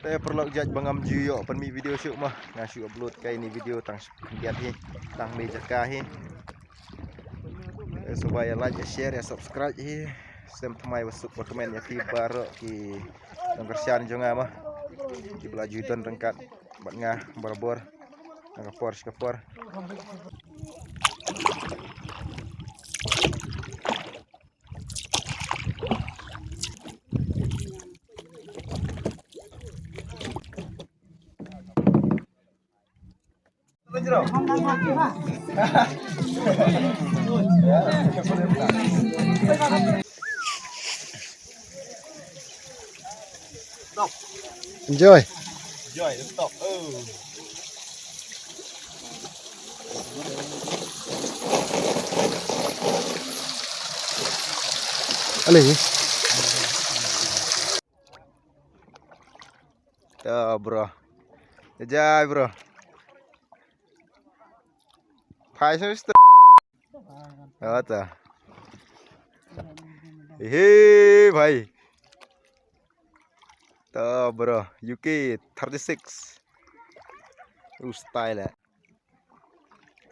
Saya perlu judge bangam juyo pen mi video syuk mah ngasyuk upload kai ni video tang kiat hi tang meja hi supaya like share ya subscribe hi sem thamai wasuk komen ya fi baro ki nongkersian jonga mah di belaju don rengkat bat ngah barbor ngapor skapor Enjoy. Enjoy, stop. Alih. Ya, bro. Jajai, bro. Paisa isto. Apa? Hei, bhai. Tuh, bro. UK 36. Style ya.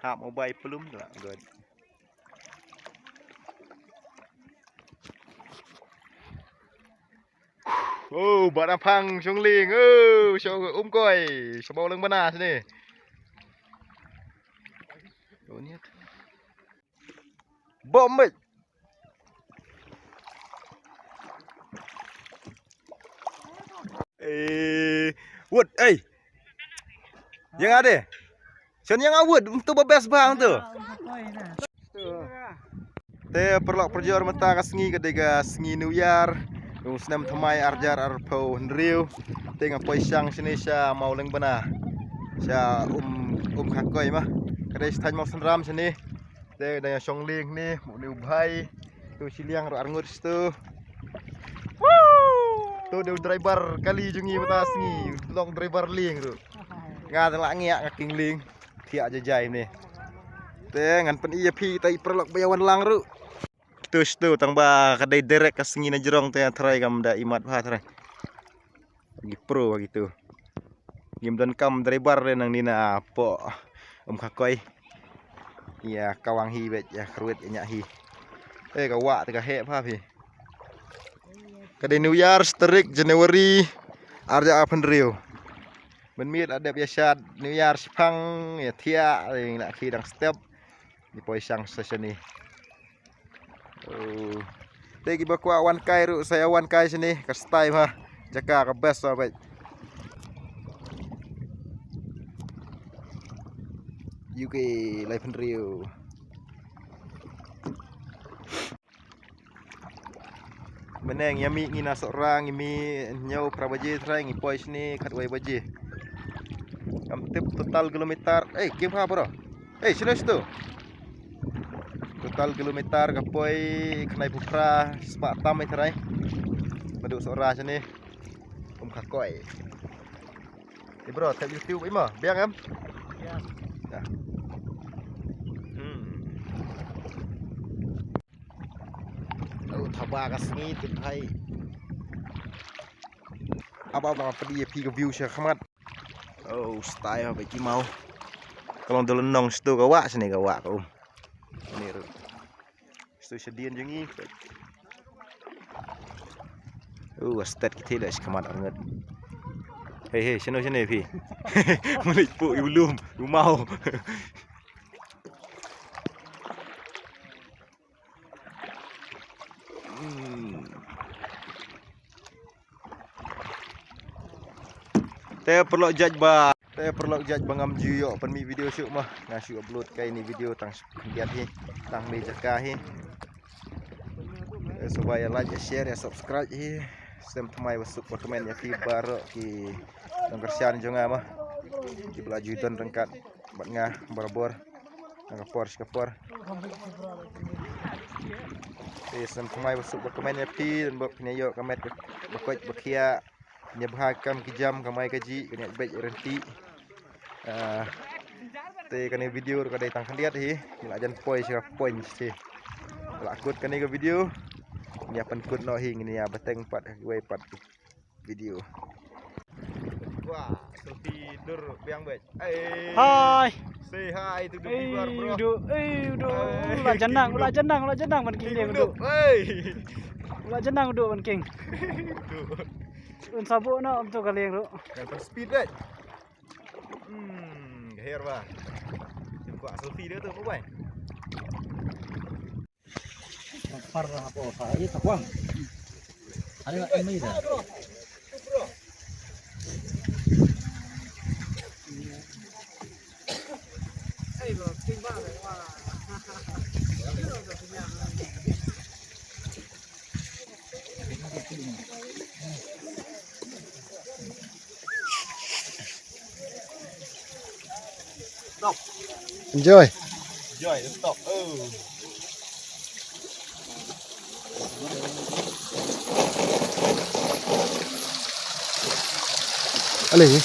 Hak mobile belum lah, good. Oh, barang phang Xiong Ling. Oh, Xiong coi. Sebau leng mana sini. Oh, ni. Bom. Wood, yang ada. Sen yang awet untuk bebas bang tu. Te perlu perjor mata kasngi kedega sengi New Year. Senam thamai arjar arpo hendriu. Tengah poisang sini sya mau leng bana. Sya khakoi mah. Kadai stan mau senram sini. Te daya Xiong Ling ni, mau ni ubhai. Tu siliang ro arngut tu. Tu dia driver kali jungi mata sengi. Long driver ling tu. Nga telak ngiak ngaking ling. Tiak jajai ni. Te ngan pen iya pi tai perlok bayawan lang ru. Tu tang ba kadai derek kasengi na jerong te trai kam da imat ba trai. Bagi pro begitu. Gim dan kam driver nang nina po khakoi. Ya kawang hi bet ya kruit nyak hi. Kawak tega he pa pi. Kadai New Year strik Januari arja apan rio. Ben miet ada biasa New Year sipang ya tia nak kidang step di poisang sesini. Oh. Tegi bakwa wan kai ru saya wan kai sini ka style mah. Jaka ka best ba. UK live rio. Meneng yami ngina seorang imi nyau prabaje trai ngi pois ni katwai baje. Am tip total kilometer. Kim ha bro. Sino tu. Total kilometer kapoi kenai pupra sepak tam ai trai. Maduk seorang sini. Khakoi. Bro, tap YouTube ima. Biang am? Ya. Thaba kasngi tu hai. Apa pedi pi ke view sya khamat. Oh, style bagi mau. Kalau delenong situ kawak sini kawak kau. Ini ru. Situ sedian jengi. Start kita dah khamat anget. Hei, sini pi. Mulut pu belum mau. Saya perlu judge bangam juyo pen mi video syuk mah ngasyuk upload kai ni video tang kiat hi tang meja hi supaya like share ya subscribe hi sem thamai wasuk komen ya fi baro ki nongkersian jonga mah di belaju don rengkat bat ngah barbor ngapor skapor sem thamai wasuk komen ya fi dan bok penyayo kamet bakoi bakia nyebhakam kijam kamai kaji kena baik renti te kani video kadai tang lihat hi lajan poi sira point si lakut kani ke video ni apan kut no hi ngini ya bateng pat we pat video Wah, tidur biang bet. Hai. Say hi to the viewer, bro. Udah jenang man king dia udah. Udah jenang udah man king. Un sabuk na untuk kalian tu. Dapat speed bet. Gahir bah. Buat selfie dia tu, apa bang? Parah apa? Saya tak kuang. Ada nak ini dah. Enjoy. Enjoy, stop. Oh. Alih.